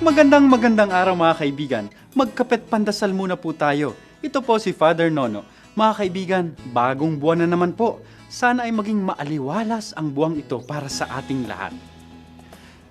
Magandang araw mga kaibigan. Magkapet pandasal muna po tayo. Ito po si Father Nono. Mga kaibigan, bagong buwan na naman po. Sana ay maging maaliwalas ang buwang ito para sa ating lahat.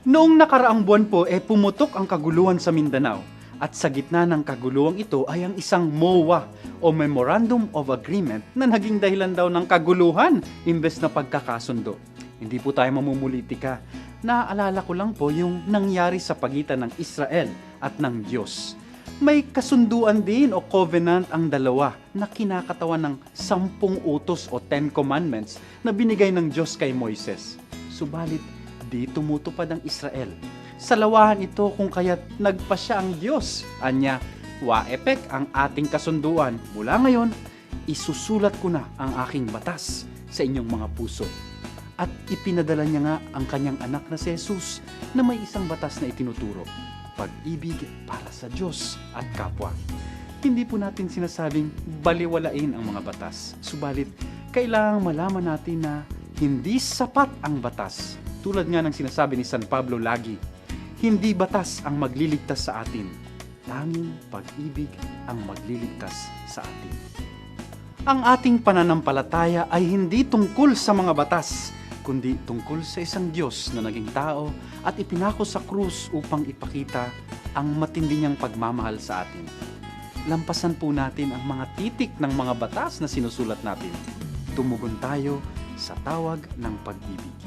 Noong nakaraang buwan po pumutok ang kaguluhan sa Mindanao. At sa gitna ng kaguluhang ito ay ang isang MOA o Memorandum of Agreement na naging dahilan daw ng kaguluhan imbes na pagkakasundo. Hindi po tayo mamumulitika. Naaalala ko lang po yung nangyari sa pagitan ng Israel at ng Diyos. May kasunduan din o covenant ang dalawa na kinakatawan ng 10 utos o 10 commandments na binigay ng Diyos kay Moises. Subalit, di tumutupad ang Israel. Salawahan ito kung kaya't nagpasya ang Diyos. Anya, waepek ang ating kasunduan. Mula ngayon, isusulat ko na ang aking batas sa inyong mga puso. At ipinadala niya nga ang kanyang anak na si Jesus na may isang batas na itinuturo. Pag-ibig para sa Diyos at kapwa. Hindi po natin sinasabing baliwalain ang mga batas. Subalit, kailangang malaman natin na hindi sapat ang batas. Tulad nga ng sinasabi ni San Pablo lagi, hindi batas ang magliligtas sa atin. Tanging pag-ibig ang magliligtas sa atin. Ang ating pananampalataya ay hindi tungkol sa mga batas, kundi tungkol sa isang Diyos na naging tao at ipinako sa krus upang ipakita ang matindi niyang pagmamahal sa atin. Lampasan po natin ang mga titik ng mga batas na sinusulat natin. Tumugon tayo sa tawag ng pag-ibig.